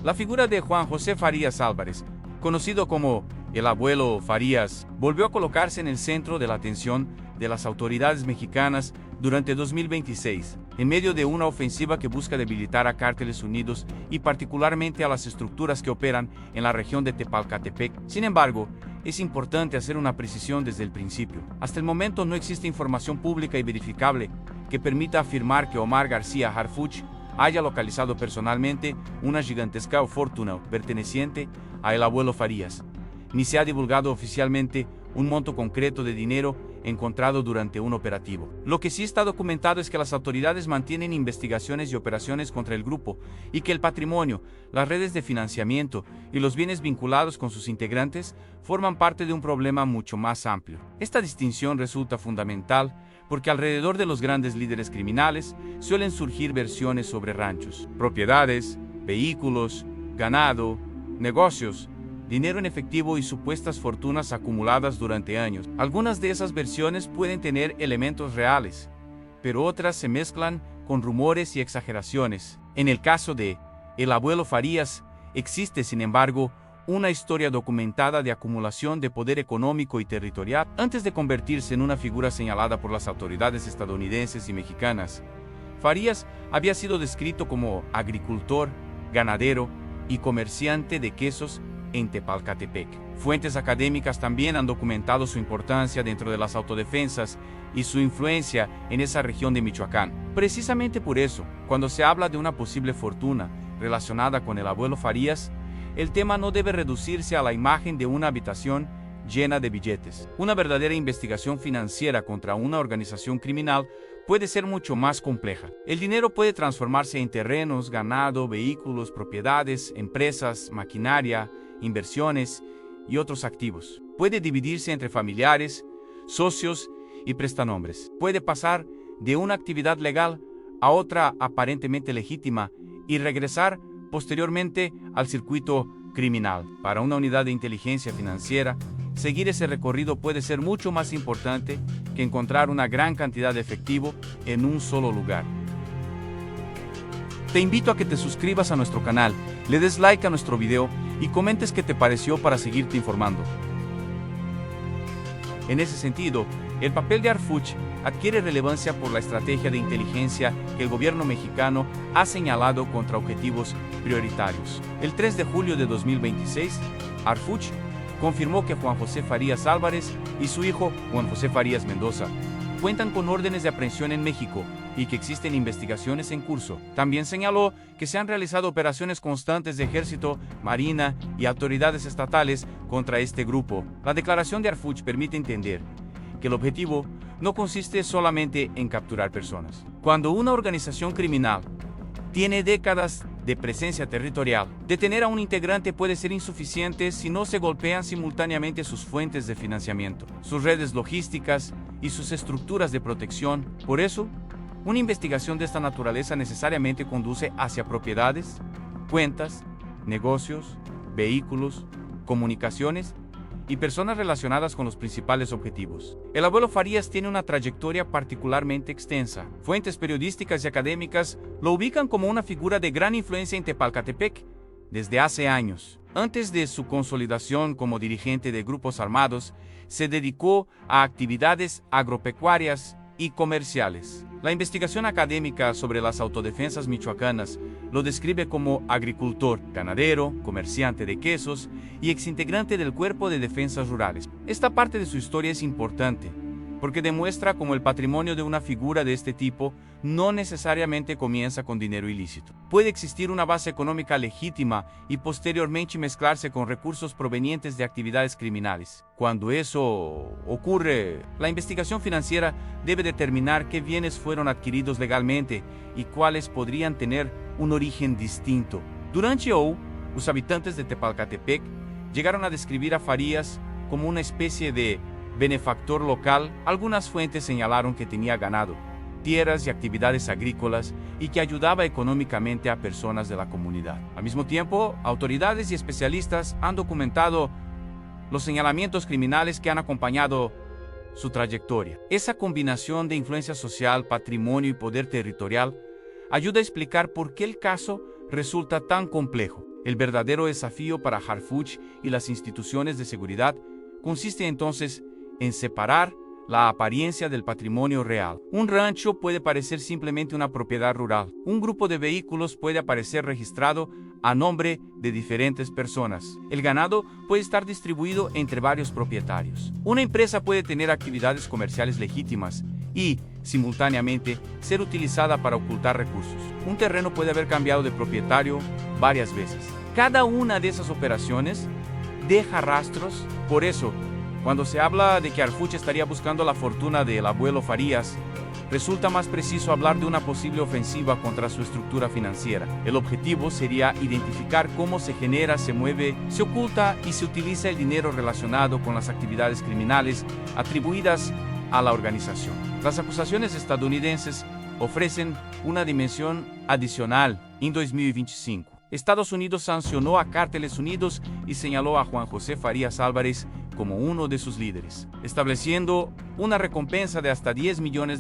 La figura de Juan José Farías Álvarez, conocido como el abuelo Farías, volvió a colocarse en el centro de la atención de las autoridades mexicanas durante 2026, en medio de una ofensiva que busca debilitar a Cárteles Unidos y particularmente a las estructuras que operan en la región de Tepalcatepec. Sin embargo, es importante hacer una precisión desde el principio. Hasta el momento no existe información pública y verificable que permita afirmar que Omar García Harfuch haya localizado personalmente una gigantesca fortuna perteneciente a el abuelo Farías, ni se ha divulgado oficialmente un monto concreto de dinero encontrado durante un operativo. Lo que sí está documentado es que las autoridades mantienen investigaciones y operaciones contra el grupo y que el patrimonio, las redes de financiamiento y los bienes vinculados con sus integrantes forman parte de un problema mucho más amplio. Esta distinción resulta fundamental porque alrededor de los grandes líderes criminales suelen surgir versiones sobre ranchos, propiedades, vehículos, ganado, negocios, dinero en efectivo y supuestas fortunas acumuladas durante años. Algunas de esas versiones pueden tener elementos reales, pero otras se mezclan con rumores y exageraciones. En el caso de el abuelo Farías, existe, sin embargo, una historia documentada de acumulación de poder económico y territorial antes de convertirse en una figura señalada por las autoridades estadounidenses y mexicanas. Farías había sido descrito como agricultor, ganadero y comerciante de quesos en Tepalcatepec. Fuentes académicas también han documentado su importancia dentro de las autodefensas y su influencia en esa región de Michoacán. Precisamente por eso, cuando se habla de una posible fortuna relacionada con el abuelo Farías, el tema no debe reducirse a la imagen de una habitación llena de billetes. Una verdadera investigación financiera contra una organización criminal puede ser mucho más compleja. El dinero puede transformarse en terrenos, ganado, vehículos, propiedades, empresas, maquinaria, inversiones y otros activos. Puede dividirse entre familiares, socios y prestanombres. Puede pasar de una actividad legal a otra aparentemente legítima y regresar posteriormente al circuito criminal. Para una unidad de inteligencia financiera, seguir ese recorrido puede ser mucho más importante que encontrar una gran cantidad de efectivo en un solo lugar. Te invito a que te suscribas a nuestro canal, le des like a nuestro video y comentes qué te pareció para seguirte informando. En ese sentido, el papel de Harfuch adquiere relevancia por la estrategia de inteligencia que el gobierno mexicano ha señalado contra objetivos prioritarios. El 3 de julio de 2026, Harfuch confirmó que Juan José Farías Álvarez y su hijo Juan José Farías Mendoza cuentan con órdenes de aprehensión en México y que existen investigaciones en curso. También señaló que se han realizado operaciones constantes de Ejército, Marina y autoridades estatales contra este grupo. La declaración de Harfuch permite entender que el objetivo no consiste solamente en capturar personas. Cuando una organización criminal tiene décadas de presencia territorial, detener a un integrante puede ser insuficiente si no se golpean simultáneamente sus fuentes de financiamiento, sus redes logísticas y sus estructuras de protección. Por eso, una investigación de esta naturaleza necesariamente conduce hacia propiedades, cuentas, negocios, vehículos, comunicaciones y personas relacionadas con los principales objetivos. El abuelo Farías tiene una trayectoria particularmente extensa. Fuentes periodísticas y académicas lo ubican como una figura de gran influencia en Tepalcatepec desde hace años. Antes de su consolidación como dirigente de grupos armados, se dedicó a actividades agropecuarias y comerciales. La investigación académica sobre las autodefensas michoacanas lo describe como agricultor, ganadero, comerciante de quesos y exintegrante del Cuerpo de Defensas Rurales. Esta parte de su historia es importante porque demuestra cómo el patrimonio de una figura de este tipo no necesariamente comienza con dinero ilícito. Puede existir una base económica legítima y posteriormente mezclarse con recursos provenientes de actividades criminales. Cuando eso ocurre, la investigación financiera debe determinar qué bienes fueron adquiridos legalmente y cuáles podrían tener un origen distinto. Durante los habitantes de Tepalcatepec llegaron a describir a Farías como una especie de benefactor local. Algunas fuentes señalaron que tenía ganado, tierras y actividades agrícolas y que ayudaba económicamente a personas de la comunidad. Al mismo tiempo, autoridades y especialistas han documentado los señalamientos criminales que han acompañado su trayectoria. Esa combinación de influencia social, patrimonio y poder territorial ayuda a explicar por qué el caso resulta tan complejo. El verdadero desafío para Harfuch y las instituciones de seguridad consiste entonces en separar la apariencia del patrimonio real. Un rancho puede parecer simplemente una propiedad rural. Un grupo de vehículos puede aparecer registrado a nombre de diferentes personas. El ganado puede estar distribuido entre varios propietarios. Una empresa puede tener actividades comerciales legítimas y, simultáneamente, ser utilizada para ocultar recursos. Un terreno puede haber cambiado de propietario varias veces. Cada una de esas operaciones deja rastros. Por eso, cuando se habla de que Harfuch estaría buscando la fortuna del abuelo Farías, resulta más preciso hablar de una posible ofensiva contra su estructura financiera. El objetivo sería identificar cómo se genera, se mueve, se oculta y se utiliza el dinero relacionado con las actividades criminales atribuidas a la organización. Las acusaciones estadounidenses ofrecen una dimensión adicional. En 2025, Estados Unidos sancionó a Cárteles Unidos y señaló a Juan José Farías Álvarez como uno de sus líderes, estableciendo una recompensa de hasta $10 millones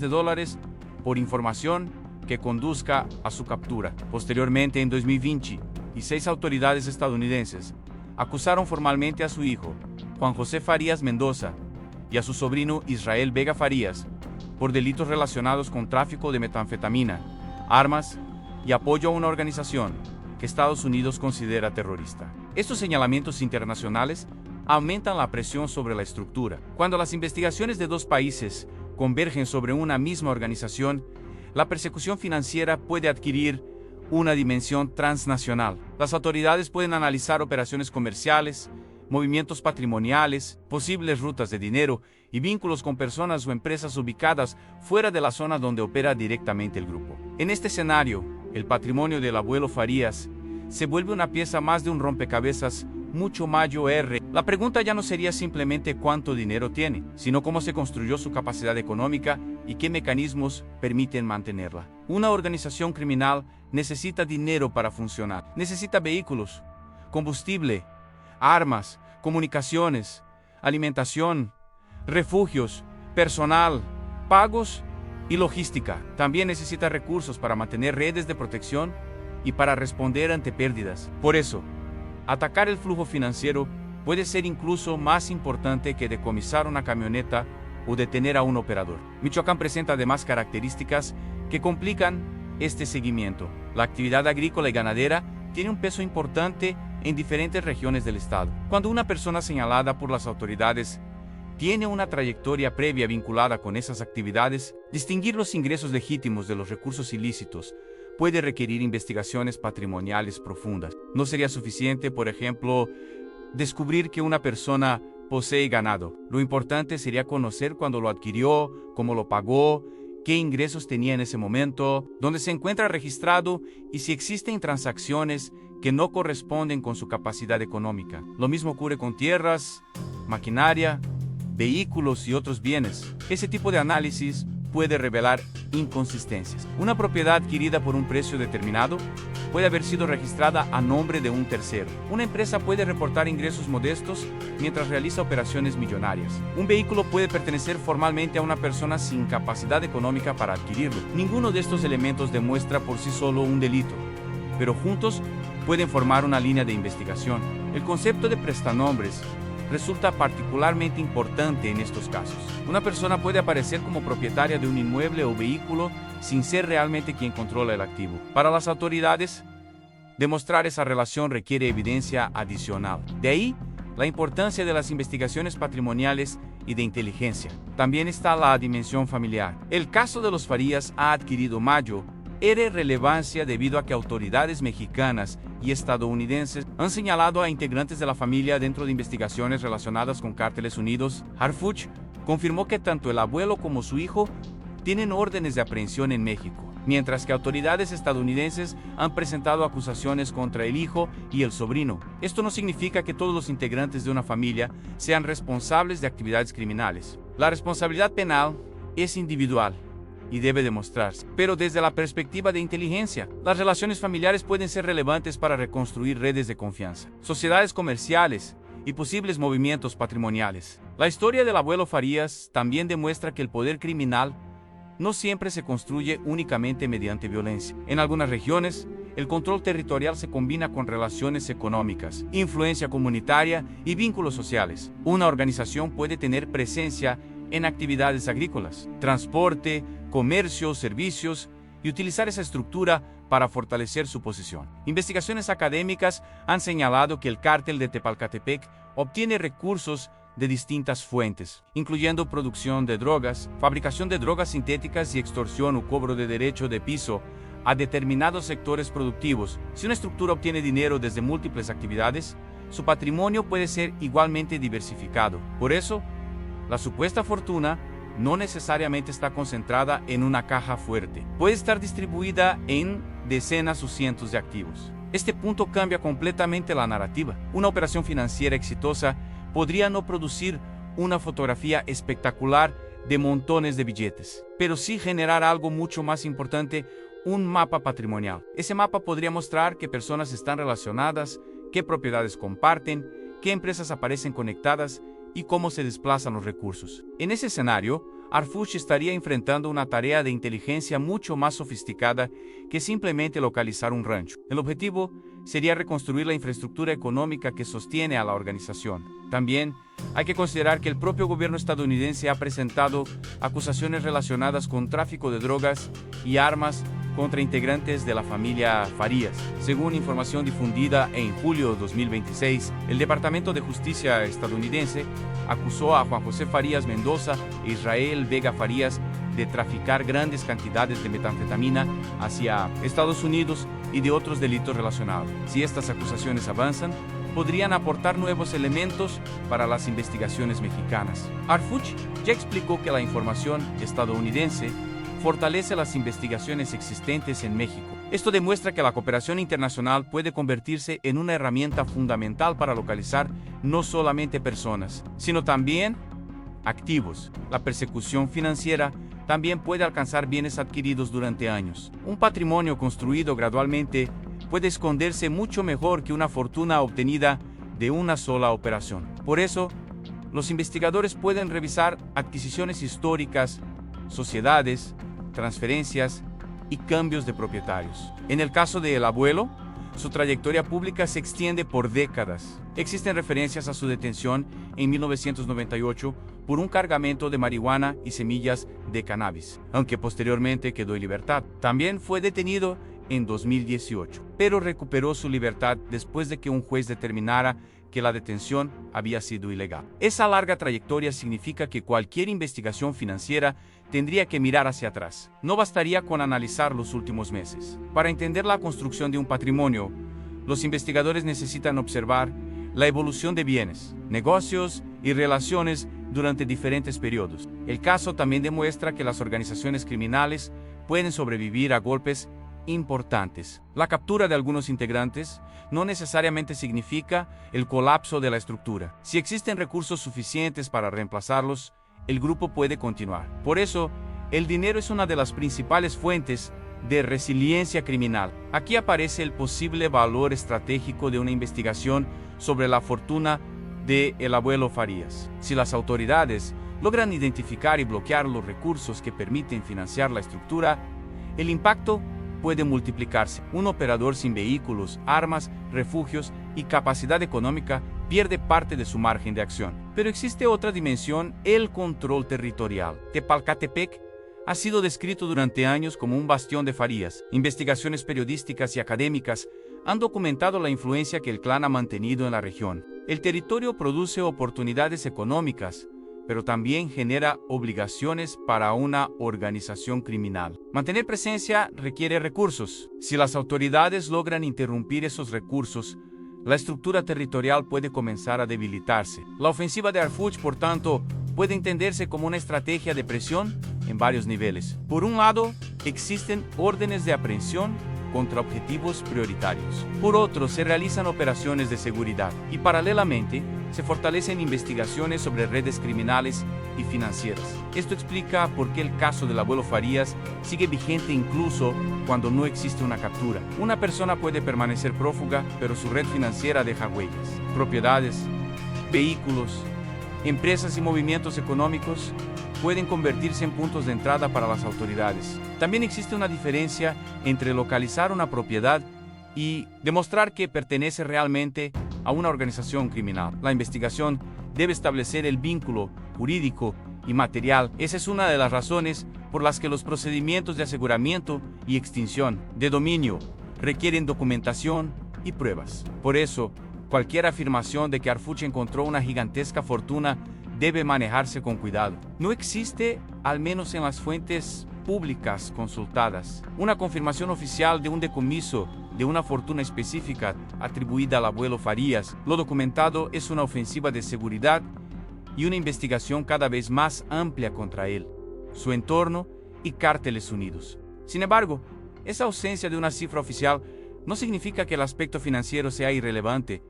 por información que conduzca a su captura. Posteriormente, en 2020, 6 autoridades estadounidenses acusaron formalmente a su hijo, Juan José Farías Mendoza, y a su sobrino Israel Vega Farías por delitos relacionados con tráfico de metanfetamina, armas y apoyo a una organización que Estados Unidos considera terrorista. Estos señalamientos internacionales aumentan la presión sobre la estructura. Cuando las investigaciones de dos países convergen sobre una misma organización, la persecución financiera puede adquirir una dimensión transnacional. Las autoridades pueden analizar operaciones comerciales, movimientos patrimoniales, posibles rutas de dinero y vínculos con personas o empresas ubicadas fuera de la zona donde opera directamente el grupo. En este escenario, el patrimonio del abuelo Farías se vuelve una pieza más de un rompecabezas mucho mayor. La pregunta ya no sería simplemente cuánto dinero tiene, sino cómo se construyó su capacidad económica y qué mecanismos permiten mantenerla. Una organización criminal necesita dinero para funcionar. Necesita vehículos, combustible, armas, comunicaciones, alimentación, refugios, personal, pagos y logística. También necesita recursos para mantener redes de protección y para responder ante pérdidas. Por eso, atacar el flujo financiero puede ser incluso más importante que decomisar una camioneta o detener a un operador. Michoacán presenta además características que complican este seguimiento. La actividad agrícola y ganadera tiene un peso importante en diferentes regiones del estado. Cuando una persona señalada por las autoridades tiene una trayectoria previa vinculada con esas actividades, distinguir los ingresos legítimos de los recursos ilícitos puede requerir investigaciones patrimoniales profundas. No sería suficiente, por ejemplo, descubrir que una persona posee ganado. Lo importante sería conocer cuándo lo adquirió, cómo lo pagó, qué ingresos tenía en ese momento, dónde se encuentra registrado y si existen transacciones que no corresponden con su capacidad económica. Lo mismo ocurre con tierras, maquinaria, vehículos y otros bienes. Ese tipo de análisis puede revelar inconsistencias. Una propiedad adquirida por un precio determinado puede haber sido registrada a nombre de un tercero. Una empresa puede reportar ingresos modestos mientras realiza operaciones millonarias. Un vehículo puede pertenecer formalmente a una persona sin capacidad económica para adquirirlo. Ninguno de estos elementos demuestra por sí solo un delito, pero juntos pueden formar una línea de investigación. El concepto de prestanombres resulta particularmente importante en estos casos. Una persona puede aparecer como propietaria de un inmueble o vehículo sin ser realmente quien controla el activo. Para las autoridades, demostrar esa relación requiere evidencia adicional. De ahí, la importancia de las investigaciones patrimoniales y de inteligencia. También está la dimensión familiar. El caso de los Farías ha adquirido mayor relevancia debido a que autoridades mexicanas y estadounidenses han señalado a integrantes de la familia dentro de investigaciones relacionadas con Cárteles Unidos. Harfuch confirmó que tanto el abuelo como su hijo tienen órdenes de aprehensión en México, mientras que autoridades estadounidenses han presentado acusaciones contra el hijo y el sobrino. Esto no significa que todos los integrantes de una familia sean responsables de actividades criminales. La responsabilidad penal es individual y debe demostrarse. Pero desde la perspectiva de inteligencia, las relaciones familiares pueden ser relevantes para reconstruir redes de confianza, sociedades comerciales y posibles movimientos patrimoniales. La historia del abuelo Farías también demuestra que el poder criminal no siempre se construye únicamente mediante violencia. En algunas regiones, el control territorial se combina con relaciones económicas, influencia comunitaria y vínculos sociales. Una organización puede tener presencia en actividades agrícolas, transporte, comercio, servicios, y utilizar esa estructura para fortalecer su posición. Investigaciones académicas han señalado que el cártel de Tepalcatepec obtiene recursos de distintas fuentes, incluyendo producción de drogas, fabricación de drogas sintéticas y extorsión o cobro de derecho de piso a determinados sectores productivos. Si una estructura obtiene dinero desde múltiples actividades, su patrimonio puede ser igualmente diversificado. Por eso, la supuesta fortuna no necesariamente está concentrada en una caja fuerte. Puede estar distribuida en decenas o cientos de activos. Este punto cambia completamente la narrativa. Una operación financiera exitosa podría no producir una fotografía espectacular de montones de billetes, pero sí generar algo mucho más importante, un mapa patrimonial. Ese mapa podría mostrar qué personas están relacionadas, qué propiedades comparten, qué empresas aparecen conectadas y cómo se desplazan los recursos. En ese escenario, Harfuch estaría enfrentando una tarea de inteligencia mucho más sofisticada que simplemente localizar un rancho. El objetivo sería reconstruir la infraestructura económica que sostiene a la organización. También hay que considerar que el propio gobierno estadounidense ha presentado acusaciones relacionadas con tráfico de drogas y armas contra integrantes de la familia Farías. Según información difundida en julio de 2026, el Departamento de Justicia estadounidense acusó a Juan José Farías Mendoza e Israel Vega Farías de traficar grandes cantidades de metanfetamina hacia Estados Unidos y de otros delitos relacionados. Si estas acusaciones avanzan, podrían aportar nuevos elementos para las investigaciones mexicanas. Harfuch ya explicó que la información estadounidense fortalece las investigaciones existentes en México. Esto demuestra que la cooperación internacional puede convertirse en una herramienta fundamental para localizar no solamente personas, sino también activos. La persecución financiera también puede alcanzar bienes adquiridos durante años. Un patrimonio construido gradualmente puede esconderse mucho mejor que una fortuna obtenida de una sola operación. Por eso, los investigadores pueden revisar adquisiciones históricas, sociedades, transferencias y cambios de propietarios. En el caso de El Abuelo, su trayectoria pública se extiende por décadas. Existen referencias a su detención en 1998 por un cargamento de marihuana y semillas de cannabis, aunque posteriormente quedó en libertad. También fue detenido en 2018, pero recuperó su libertad después de que un juez determinara que la detención había sido ilegal. Esa larga trayectoria significa que cualquier investigación financiera tendría que mirar hacia atrás. No bastaría con analizar los últimos meses. Para entender la construcción de un patrimonio, los investigadores necesitan observar la evolución de bienes, negocios y relaciones durante diferentes periodos. El caso también demuestra que las organizaciones criminales pueden sobrevivir a golpes importantes. La captura de algunos integrantes no necesariamente significa el colapso de la estructura. Si existen recursos suficientes para reemplazarlos, el grupo puede continuar. Por eso, el dinero es una de las principales fuentes de resiliencia criminal. Aquí aparece el posible valor estratégico de una investigación sobre la fortuna de El Abuelo Farías. Si las autoridades logran identificar y bloquear los recursos que permiten financiar la estructura, el impacto puede multiplicarse. Un operador sin vehículos, armas, refugios y capacidad económica pierde parte de su margen de acción. Pero existe otra dimensión, el control territorial. Tepalcatepec ha sido descrito durante años como un bastión de Farías. Investigaciones periodísticas y académicas han documentado la influencia que el clan ha mantenido en la región. El territorio produce oportunidades económicas, pero también genera obligaciones para una organización criminal. Mantener presencia requiere recursos. Si las autoridades logran interrumpir esos recursos, la estructura territorial puede comenzar a debilitarse. La ofensiva de Harfuch, por tanto, puede entenderse como una estrategia de presión en varios niveles. Por un lado, existen órdenes de aprehensión contra objetivos prioritarios. Por otro, se realizan operaciones de seguridad y paralelamente se fortalecen investigaciones sobre redes criminales y financieras. Esto explica por qué el caso del Abuelo Farías sigue vigente incluso cuando no existe una captura. Una persona puede permanecer prófuga, pero su red financiera deja huellas. Propiedades, vehículos, empresas y movimientos económicos pueden convertirse en puntos de entrada para las autoridades. También existe una diferencia entre localizar una propiedad y demostrar que pertenece realmente a una organización criminal. La investigación debe establecer el vínculo jurídico y material. Esa es una de las razones por las que los procedimientos de aseguramiento y extinción de dominio requieren documentación y pruebas. Por eso, cualquier afirmación de que Harfuch encontró una gigantesca fortuna debe manejarse con cuidado. No existe, al menos en las fuentes públicas consultadas, una confirmación oficial de un decomiso de una fortuna específica atribuida al abuelo Farías. Lo documentado es una ofensiva de seguridad y una investigación cada vez más amplia contra él, su entorno y Cárteles Unidos. Sin embargo, esa ausencia de una cifra oficial no significa que el aspecto financiero sea irrelevante.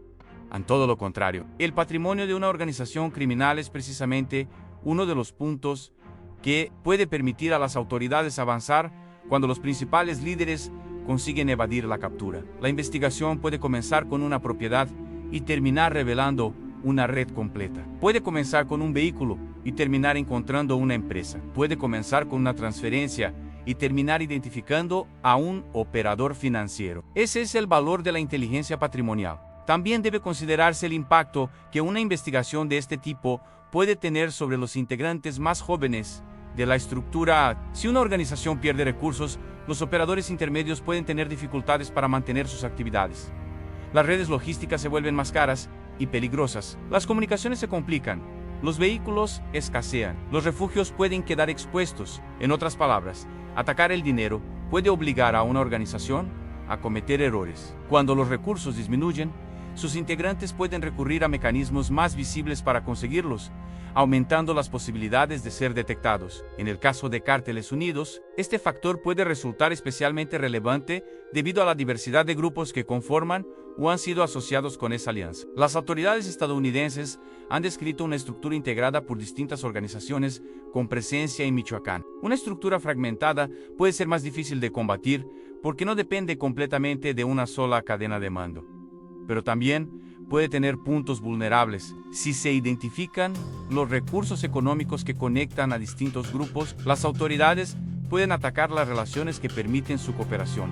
En todo lo contrario, el patrimonio de una organización criminal es precisamente uno de los puntos que puede permitir a las autoridades avanzar cuando los principales líderes consiguen evadir la captura. La investigación puede comenzar con una propiedad y terminar revelando una red completa. Puede comenzar con un vehículo y terminar encontrando una empresa. Puede comenzar con una transferencia y terminar identificando a un operador financiero. Ese es el valor de la inteligencia patrimonial. También debe considerarse el impacto que una investigación de este tipo puede tener sobre los integrantes más jóvenes de la estructura. Si una organización pierde recursos, los operadores intermedios pueden tener dificultades para mantener sus actividades. Las redes logísticas se vuelven más caras y peligrosas. Las comunicaciones se complican. Los vehículos escasean. Los refugios pueden quedar expuestos. En otras palabras, atacar el dinero puede obligar a una organización a cometer errores. Cuando los recursos disminuyen, sus integrantes pueden recurrir a mecanismos más visibles para conseguirlos, aumentando las posibilidades de ser detectados. En el caso de Cárteles Unidos, este factor puede resultar especialmente relevante debido a la diversidad de grupos que conforman o han sido asociados con esa alianza. Las autoridades estadounidenses han descrito una estructura integrada por distintas organizaciones con presencia en Michoacán. Una estructura fragmentada puede ser más difícil de combatir porque no depende completamente de una sola cadena de mando, pero también puede tener puntos vulnerables. Si se identifican los recursos económicos que conectan a distintos grupos, las autoridades pueden atacar las relaciones que permiten su cooperación.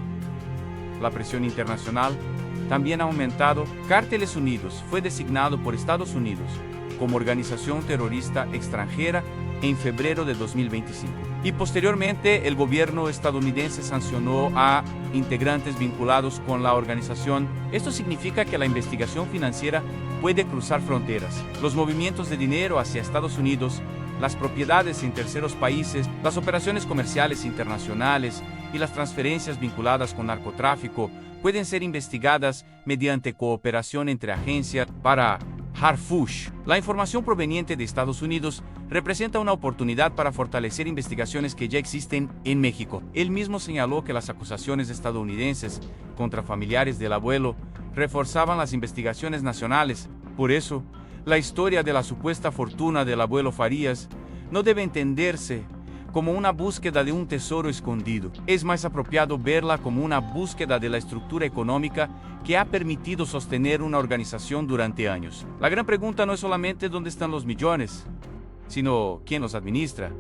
La presión internacional también ha aumentado. Cárteles Unidos fue designado por Estados Unidos como organización terrorista extranjera en febrero de 2025. Y posteriormente el gobierno estadounidense sancionó a integrantes vinculados con la organización. Esto significa que la investigación financiera puede cruzar fronteras. Los movimientos de dinero hacia Estados Unidos, las propiedades en terceros países, las operaciones comerciales internacionales y las transferencias vinculadas con narcotráfico pueden ser investigadas mediante cooperación entre agencias. Para Harfuch, la información proveniente de Estados Unidos representa una oportunidad para fortalecer investigaciones que ya existen en México. Él mismo señaló que las acusaciones estadounidenses contra familiares del abuelo reforzaban las investigaciones nacionales. Por eso, la historia de la supuesta fortuna del abuelo Farías no debe entenderse como una búsqueda de un tesoro escondido. Es más apropiado verla como una búsqueda de la estructura económica que ha permitido sostener una organización durante años. La gran pregunta no es solamente dónde están los millones, sino quién los administra,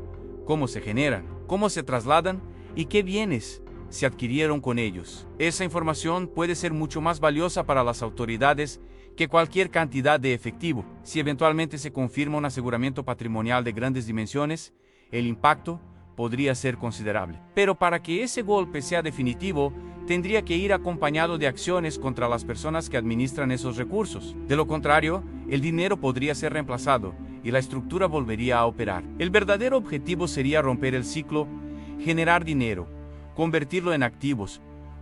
cómo se generan, cómo se trasladan y qué bienes se adquirieron con ellos. Esa información puede ser mucho más valiosa para las autoridades que cualquier cantidad de efectivo. Si eventualmente se confirma un aseguramiento patrimonial de grandes dimensiones, el impacto podría ser considerable. Pero para que ese golpe sea definitivo, tendría que ir acompañado de acciones contra las personas que administran esos recursos. De lo contrario, el dinero podría ser reemplazado y la estructura volvería a operar. El verdadero objetivo sería romper el ciclo, generar dinero, convertirlo en activos,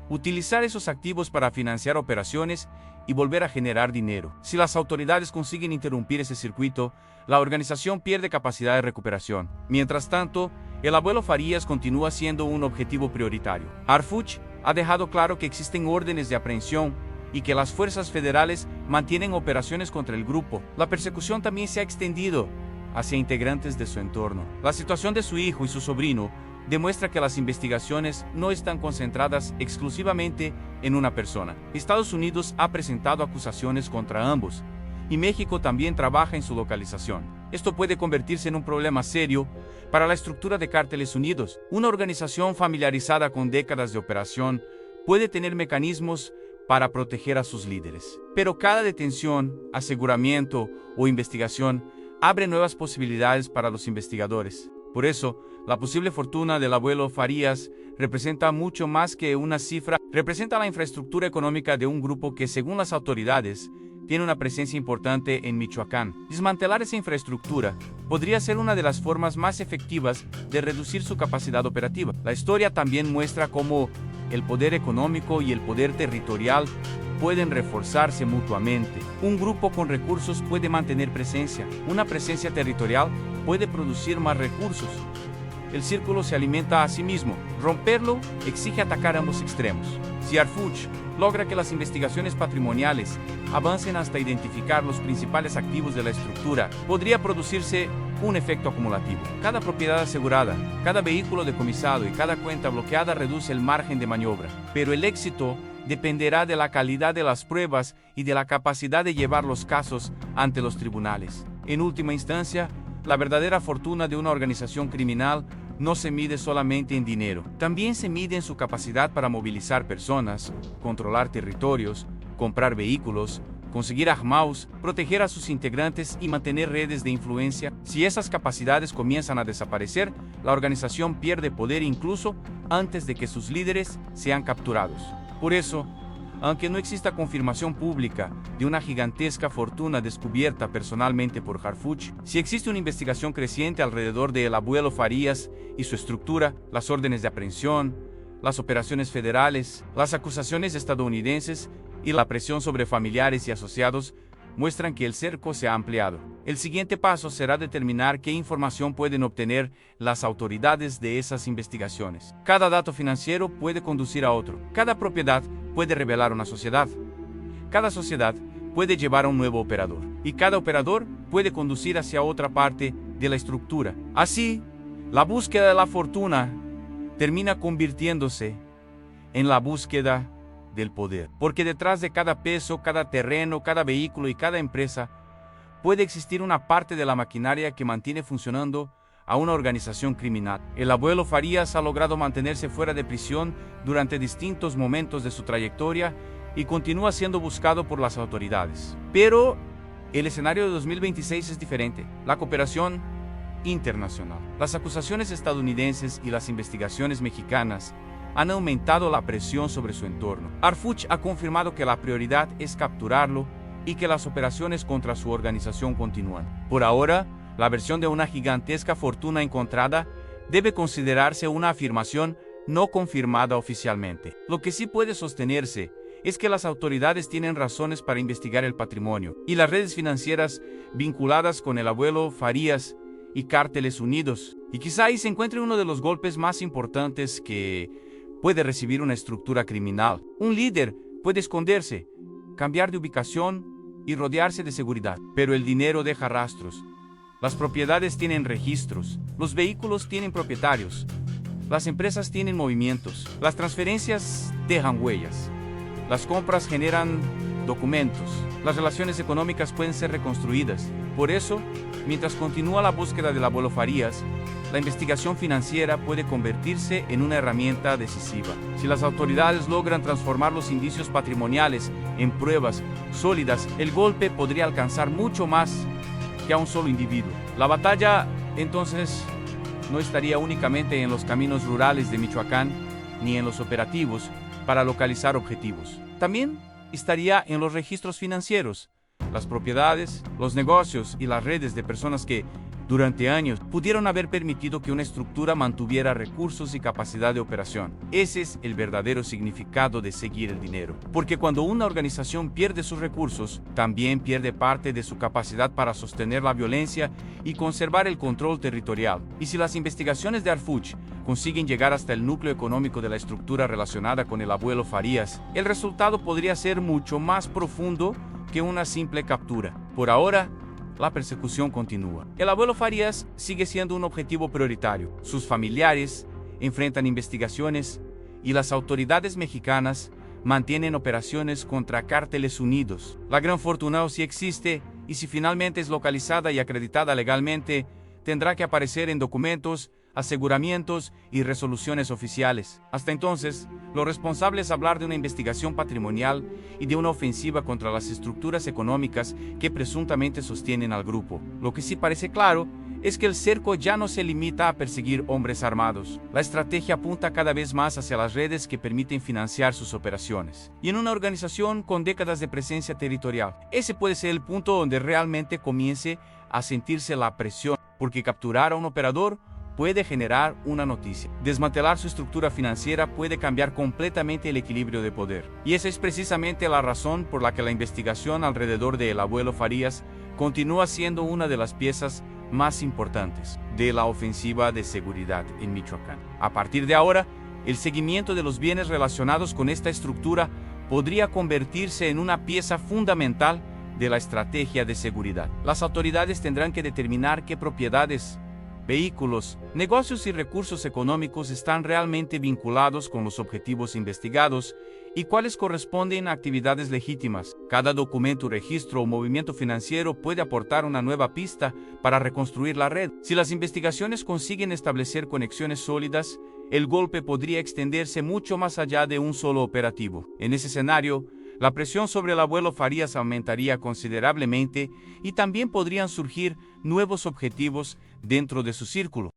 utilizar esos activos para financiar operaciones y volver a generar dinero. Si las autoridades consiguen interrumpir ese circuito, la organización pierde capacidad de recuperación. Mientras tanto, el abuelo Farías continúa siendo un objetivo prioritario. Harfuch ha dejado claro que existen órdenes de aprehensión y que las fuerzas federales mantienen operaciones contra el grupo. La persecución también se ha extendido hacia integrantes de su entorno. La situación de su hijo y su sobrino demuestra que las investigaciones no están concentradas exclusivamente en una persona. Estados Unidos ha presentado acusaciones contra ambos, y México también trabaja en su localización. Esto puede convertirse en un problema serio para la estructura de Cárteles Unidos. Una organización familiarizada con décadas de operación puede tener mecanismos para proteger a sus líderes. Pero cada detención, aseguramiento o investigación abre nuevas posibilidades para los investigadores. Por eso, la posible fortuna del abuelo Farías representa mucho más que una cifra, representa la infraestructura económica de un grupo que, según las autoridades, tiene una presencia importante en Michoacán. Desmantelar esa infraestructura podría ser una de las formas más efectivas de reducir su capacidad operativa. La historia también muestra cómo el poder económico y el poder territorial pueden reforzarse mutuamente. Un grupo con recursos puede mantener presencia. Una presencia territorial puede producir más recursos. El círculo se alimenta a sí mismo. Romperlo exige atacar ambos extremos. Si Harfuch logra que las investigaciones patrimoniales avancen hasta identificar los principales activos de la estructura, podría producirse un efecto acumulativo. Cada propiedad asegurada, cada vehículo decomisado y cada cuenta bloqueada reduce el margen de maniobra. Pero el éxito dependerá de la calidad de las pruebas y de la capacidad de llevar los casos ante los tribunales. En última instancia, la verdadera fortuna de una organización criminal no se mide solamente en dinero, también se mide en su capacidad para movilizar personas, controlar territorios, comprar vehículos, conseguir armados, proteger a sus integrantes y mantener redes de influencia. Si esas capacidades comienzan a desaparecer, la organización pierde poder incluso antes de que sus líderes sean capturados. Por eso, aunque no exista confirmación pública de una gigantesca fortuna descubierta personalmente por Harfuch, sí existe una investigación creciente alrededor del abuelo Farías y su estructura, las órdenes de aprehensión, las operaciones federales, las acusaciones estadounidenses y la presión sobre familiares y asociados muestran que el cerco se ha ampliado. El siguiente paso será determinar qué información pueden obtener las autoridades de esas investigaciones. Cada dato financiero puede conducir a otro. Cada propiedad puede revelar una sociedad. Cada sociedad puede llevar a un nuevo operador. Y cada operador puede conducir hacia otra parte de la estructura. Así, la búsqueda de la fortuna termina convirtiéndose en la búsqueda del poder. Porque detrás de cada peso, cada terreno, cada vehículo y cada empresa, puede existir una parte de la maquinaria que mantiene funcionando a una organización criminal. El abuelo Farías ha logrado mantenerse fuera de prisión durante distintos momentos de su trayectoria y continúa siendo buscado por las autoridades. Pero el escenario de 2026 es diferente. La cooperación internacional, las acusaciones estadounidenses y las investigaciones mexicanas han aumentado la presión sobre su entorno. Harfuch ha confirmado que la prioridad es capturarlo y que las operaciones contra su organización continúan. Por ahora, la versión de una gigantesca fortuna encontrada debe considerarse una afirmación no confirmada oficialmente. Lo que sí puede sostenerse es que las autoridades tienen razones para investigar el patrimonio y las redes financieras vinculadas con el abuelo Farías y Cárteles Unidos. Y quizá ahí se encuentre uno de los golpes más importantes que puede recibir una estructura criminal. Un líder puede esconderse, cambiar de ubicación y rodearse de seguridad. Pero el dinero deja rastros. Las propiedades tienen registros. Los vehículos tienen propietarios. Las empresas tienen movimientos. Las transferencias dejan huellas. Las compras generan documentos. Las relaciones económicas pueden ser reconstruidas. Por eso, mientras continúa la búsqueda del abuelo Farías, la investigación financiera puede convertirse en una herramienta decisiva. Si las autoridades logran transformar los indicios patrimoniales en pruebas sólidas, el golpe podría alcanzar mucho más que a un solo individuo. La batalla, entonces, no estaría únicamente en los caminos rurales de Michoacán, ni en los operativos para localizar objetivos. También estaría en los registros financieros, las propiedades, los negocios y las redes de personas que, durante años, pudieron haber permitido que una estructura mantuviera recursos y capacidad de operación. Ese es el verdadero significado de seguir el dinero. Porque cuando una organización pierde sus recursos, también pierde parte de su capacidad para sostener la violencia y conservar el control territorial. Y si las investigaciones de Harfuch consiguen llegar hasta el núcleo económico de la estructura relacionada con el abuelo Farías, el resultado podría ser mucho más profundo que una simple captura. Por ahora, la persecución continúa. El abuelo Farías sigue siendo un objetivo prioritario. Sus familiares enfrentan investigaciones y las autoridades mexicanas mantienen operaciones contra Cárteles Unidos. La gran fortuna, si existe y si finalmente es localizada y acreditada legalmente, tendrá que aparecer en documentos aseguramientos y resoluciones oficiales. Hasta entonces, lo responsable es hablar de una investigación patrimonial y de una ofensiva contra las estructuras económicas que presuntamente sostienen al grupo. Lo que sí parece claro es que el cerco ya no se limita a perseguir hombres armados. La estrategia apunta cada vez más hacia las redes que permiten financiar sus operaciones. Y en una organización con décadas de presencia territorial, ese puede ser el punto donde realmente comience a sentirse la presión, porque capturar a un operador puede generar una noticia. Desmantelar su estructura financiera puede cambiar completamente el equilibrio de poder. Y esa es precisamente la razón por la que la investigación alrededor del abuelo Farías continúa siendo una de las piezas más importantes de la ofensiva de seguridad en Michoacán. A partir de ahora, el seguimiento de los bienes relacionados con esta estructura podría convertirse en una pieza fundamental de la estrategia de seguridad. Las autoridades tendrán que determinar qué propiedades, vehículos, negocios y recursos económicos están realmente vinculados con los objetivos investigados y cuáles corresponden a actividades legítimas. Cada documento, registro o movimiento financiero puede aportar una nueva pista para reconstruir la red. Si las investigaciones consiguen establecer conexiones sólidas, el golpe podría extenderse mucho más allá de un solo operativo. En ese escenario, la presión sobre el abuelo Farías aumentaría considerablemente y también podrían surgir nuevos objetivos dentro de su círculo.